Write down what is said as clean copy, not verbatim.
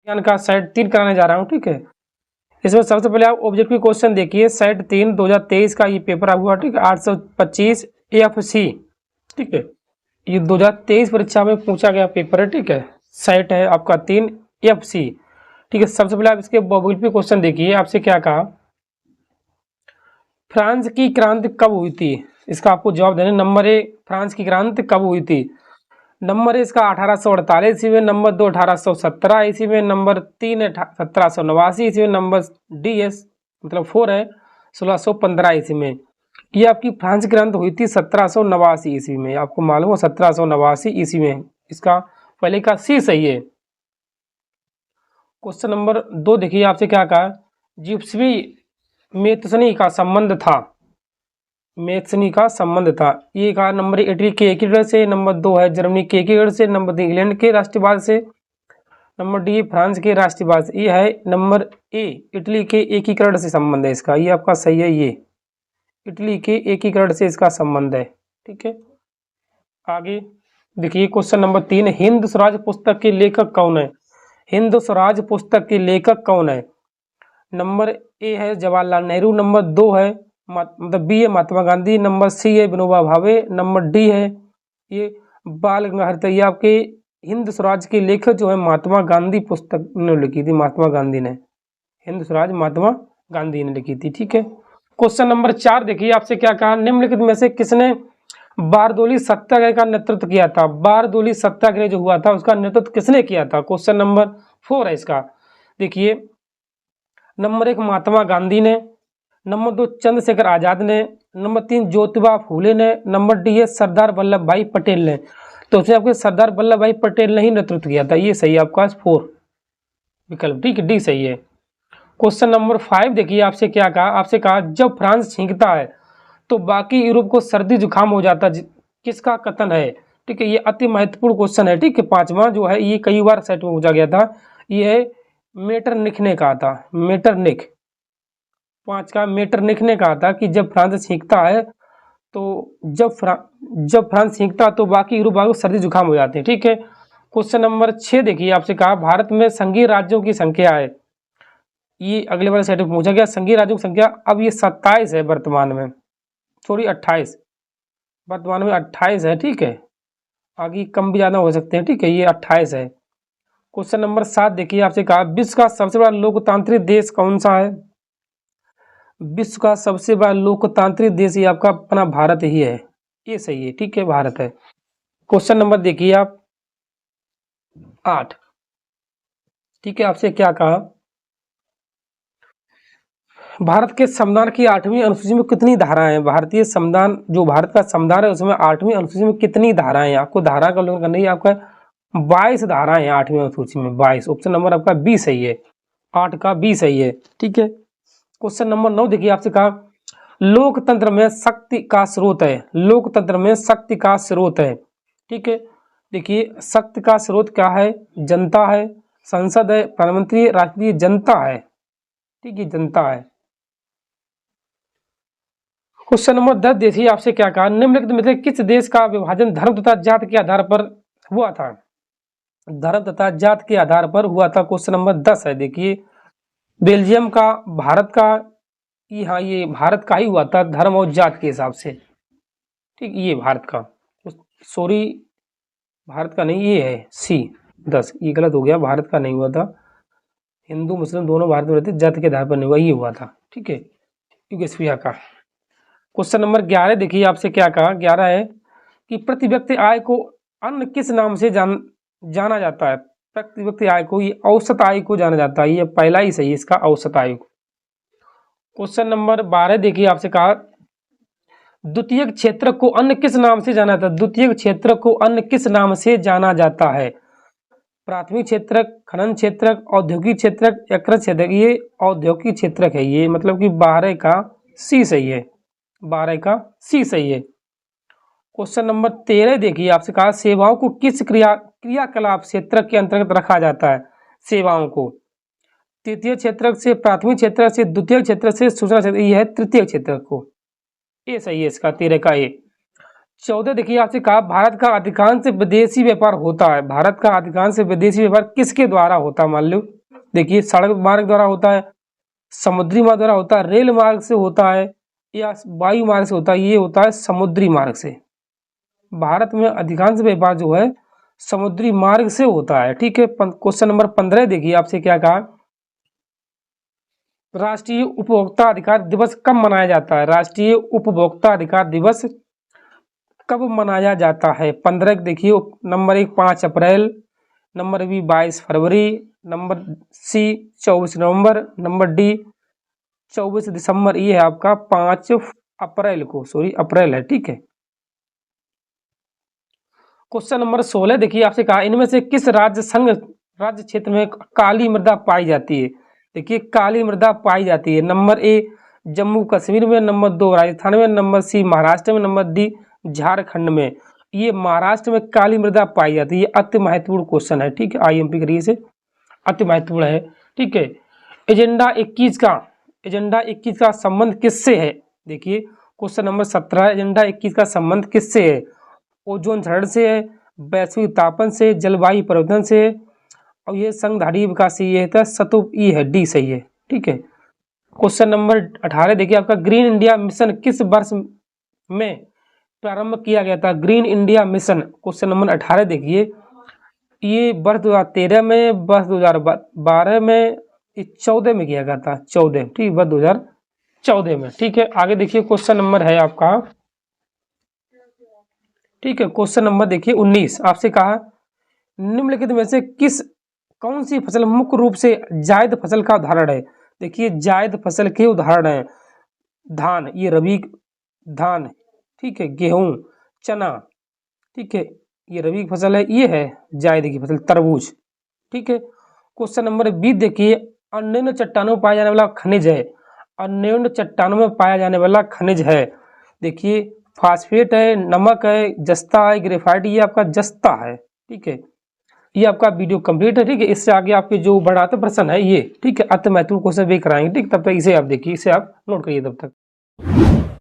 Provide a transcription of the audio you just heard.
का सेट 3 कराने जा रहा हूँ, ठीक है। इसमें सबसे पहले आप ऑब्जेक्टिव क्वेश्चन देखिए, सेट 3 2023 का ये पेपर हुआ, ठीक है, 825 AFC, ठीक है। ये 2023 परीक्षा में पूछा गया पेपर है, ठीक है। सेट है आपका 3 AFC, ठीक है। सबसे पहले आप इसके ऑब्जेक्टिव क्वेश्चन देखिए, आपसे क्या कहा, फ्रांस की क्रांति कब हुई थी, इसका आपको जवाब देना। नंबर ए, फ्रांस की क्रांति कब हुई थी। नंबर इसका 1848 ईस्वी में, नंबर 2 1817 ईस्वी में, नंबर 3 है 1789 ईस्वी में, नंबर डी है मतलब 4 है 1615 ईस्वी में। ये आपकी फ्रांस की क्रांति हुई थी 1789 ईस्वी में, आपको मालूम हो 1789 ईस्वी में। इसका पहले का सी सही है। क्वेश्चन नंबर 2 देखिए, आपसे क्या कहा, जिप्सवी मेथसनी का संबंध था, मेथसनी का संबंध था। ये कहा नंबर इटली के एकीकरण से, नंबर 2 है जर्मनी के एकीकरण से, नंबर 3 इंग्लैंड के राष्ट्रवाद से, नंबर डी फ्रांस के राष्ट्रवाद से। ये है नंबर ए, इटली के एकीकरण से संबंध है इसका, ये आपका सही है। ये इटली के एकीकरण से इसका संबंध है, ठीक है। आगे देखिए क्वेश्चन नंबर 3, हिंद स्वराज पुस्तक के लेखक कौन है। हिंद स्वराज पुस्तक के लेखक कौन है। नंबर ए है जवाहरलाल नेहरू, नंबर 2 है मतलब बी है महात्मा गांधी, नंबर सी है विनोबा भावे, नंबर डी है ये बाल गंगाधर तिलक। ये आपके हिंद स्वराज के लेखक जो है महात्मा गांधी पुस्तक ने लिखी थी, महात्मा गांधी ने, हिंद स्वराज महात्मा गांधी ने लिखी थी, ठीक है। क्वेश्चन नंबर 4 देखिए, आपसे क्या कहा, निम्नलिखित में से किसने बारदोली सत्याग्रह का नेतृत्व किया था। बारदोली सत्याग्रह जो हुआ था उसका नेतृत्व किसने किया था। क्वेश्चन नंबर 4 है इसका। देखिए नंबर 1 महात्मा गांधी ने, नंबर 2 चंद्रशेखर आजाद ने, नंबर 3 ज्योतिबा फूले ने, नंबर डी है सरदार वल्लभ भाई पटेल ने। तो उसमें आपके सरदार वल्लभ भाई पटेल ने ही नेतृत्व किया था, ये सही है आपका 4 विकल्प, ठीक है, डी सही है। क्वेश्चन नंबर 5 देखिए, आपसे क्या कहा, आपसे कहा जब फ्रांस छींकता है तो बाकी यूरोप को सर्दी जुकाम हो जाता, किसका कथन है, ठीक है। ये अति महत्वपूर्ण क्वेश्चन है, ठीक है। 5वां जो है ये कई बार सेट में पूछा गया था, ये है मेटरनिख ने कहा था, मेटरनिख 5 का मेटरनिख ने कहा था कि जब फ्रांस छींकता है तो जब फ्रांस छींकता तो बाकी यूरोप को सर्दी जुकाम हो जाते हैं, ठीक है। क्वेश्चन नंबर 6 देखिए, आपसे कहा भारत में संघीय राज्यों की संख्या है, ये अगले वाले सेट में पूछा गया। संघीय राज्यों की संख्या अब ये 27 है वर्तमान में, सॉरी 28, वर्तमान में 28 है, ठीक है। आगे कम भी ज़्यादा हो सकते हैं, ठीक है, ये 28 है। क्वेश्चन नंबर 7 देखिए, आपसे कहा विश्व का सबसे बड़ा लोकतांत्रिक देश कौन सा है। विश्व का सबसे बड़ा लोकतांत्रिक देश ये आपका अपना भारत ही है, ये सही है, ठीक है, भारत है। क्वेश्चन नंबर देखिए आप 8, ठीक है। आपसे क्या कहा, भारत के संविधान की 8वीं अनुसूची में कितनी धाराएं हैं। भारतीय संविधान जो भारत का संविधान है उसमें 8वीं अनुसूची में कितनी धाराएं हैं। आपको धारा का उल्लेख करना है, आपका 22 धाराएं हैं 8वीं अनुसूची में, 22। ऑप्शन नंबर आपका बी सही है, 8 का बी सही है, ठीक है। क्वेश्चन नंबर 9 देखिए, आपसे कहा लोकतंत्र में शक्ति का स्रोत है, लोकतंत्र में शक्ति का स्रोत है, ठीक है। देखिए शक्ति का स्रोत क्या है, जनता है, संसद है, प्रधानमंत्री, राष्ट्रपति, जनता है, ठीक है, जनता है। क्वेश्चन नंबर 10 देखिए, आपसे क्या कहा, निम्नलिखित में से किस देश का विभाजन धर्म तथा जाति के आधार पर हुआ था। धर्म तथा जाति के आधार पर हुआ था। क्वेश्चन नंबर 10 है, देखिए बेल्जियम का, भारत का, हाँ ये भारत का ही हुआ था धर्म और जाति के हिसाब से, ठीक, ये भारत का, सॉरी भारत का नहीं, ये है सी 10, ये गलत हो गया, भारत का नहीं हुआ था। हिंदू मुस्लिम दोनों भारत में रहते, जाति के आधार पर नहीं हुआ, ये हुआ था, ठीक है, यूगोस्लाविया का। क्वेश्चन नंबर 11 देखिए, आपसे क्या कहा, 11 है कि प्रति व्यक्ति आय को अन्य किस नाम से जाना जाता है। प्रति व्यक्ति आय को, ये औसत आय को जाना जाता है, ये पहला ही सही है इसका, औसत आय को। क्वेश्चन नंबर 12 देखिए, आपसे कहा द्वितीय क्षेत्र को अन्य किस नाम से जाना जाता है। द्वितीय क्षेत्र को अन्य किस नाम से जाना जाता है। प्राथमिक क्षेत्र, खनन क्षेत्र, औद्योगिक क्षेत्र, एकल क्षेत्र। ये औद्योगिक क्षेत्र है, ये मतलब कि 12 का सी सही है, 12 का सी सही है। क्वेश्चन नंबर 13 देखिए, आपसे कहा सेवाओं को किस क्रियाकलाप क्षेत्र के अंतर्गत रखा जाता है। सेवाओं को तृतीय क्षेत्र से, प्राथमिक क्षेत्र से, द्वितीय क्षेत्र से, सूचना क्षेत्र, ये है तृतीय क्षेत्र को, ये सही है इसका 13 का ये। 14 देखिए, आपसे कहा भारत का अधिकांश विदेशी व्यापार होता है। भारत का अधिकांश विदेशी व्यापार किसके द्वारा होता है। मान लो देखिए सड़क मार्ग द्वारा होता है, समुद्री मार्ग द्वारा होता है, रेल मार्ग से होता है या वायु मार्ग से होता है। ये होता है समुद्री मार्ग से। भारत में अधिकांश व्यापार जो है समुद्री मार्ग से होता है। ठीक है, क्वेश्चन नंबर 15 देखिए आपसे क्या कहा, राष्ट्रीय उपभोक्ता अधिकार दिवस कब मनाया जाता है? राष्ट्रीय उपभोक्ता अधिकार दिवस कब मनाया जाता है? 15 देखिए, नंबर 1 5 अप्रैल, नंबर बी 22 फरवरी, नंबर सी 24 नवंबर, नंबर डी 24 दिसंबर। ये है आपका 5 अप्रैल को, सॉरी अप्रैल है। ठीक है, क्वेश्चन नंबर 16 देखिए आपसे कहा, इनमें से किस राज्य क्षेत्र में काली मृदा पाई जाती है? देखिए काली मृदा पाई जाती है, नंबर ए जम्मू कश्मीर में, नंबर 2 राजस्थान में, नंबर सी महाराष्ट्र में, नंबर डी झारखंड में। ये महाराष्ट्र में काली मृदा पाई जाती है। ये अति महत्वपूर्ण क्वेश्चन है। ठीक है, IMP करिए से, अति महत्वपूर्ण है। ठीक है, एजेंडा 21 का संबंध किससे है? देखिए क्वेश्चन नंबर 17, एजेंडा 21 का संबंध किससे है? ओजोन क्षरण से है, वैश्विक तापन से, जलवायु परिवर्तन से, और ये संघधारी विकास ये है सतुप, ई है, डी सही है। ठीक है, क्वेश्चन नंबर 18 देखिए आपका, ग्रीन इंडिया मिशन किस वर्ष में प्रारंभ किया गया था? Green India mission question number 18 देखिए, ये वर्ष 2013 में, वर्ष 2012 में, 14 में किया गया था, 14। ठीक, वर्ष 2014 में। ठीक है, आगे देखिए क्वेश्चन नंबर है आपका, ठीक है, क्वेश्चन नंबर देखिए 19 आपसे कहा, निम्नलिखित में से कौन सी फसल मुख्य रूप से जायद फसल का उदाहरण है? देखिए जायद फसल के उदाहरण है धान, ये रबी धान, ठीक है, गेहूं, चना, ठीक है, ये रबी की फसल है। ये है जायद की फसल तरबूज। ठीक है, क्वेश्चन नंबर 20 देखिए, अन्योन्य चट्टानों में पाया जाने वाला खनिज है, अन्योन्य चट्टानों में पाया जाने वाला खनिज है। देखिए फास्फेट है, नमक है, जस्ता है, ग्रेफाइट, ये आपका जस्ता है। ठीक है, ये आपका वीडियो कंप्लीट है। ठीक है, इससे आगे आपके जो बढ़ाते प्रश्न है ये, ठीक है, अति महत्वपूर्ण क्वेश्चन भी कराएंगे। ठीक, तब तक इसे आप देखिए, इसे आप नोट करिए तब तक।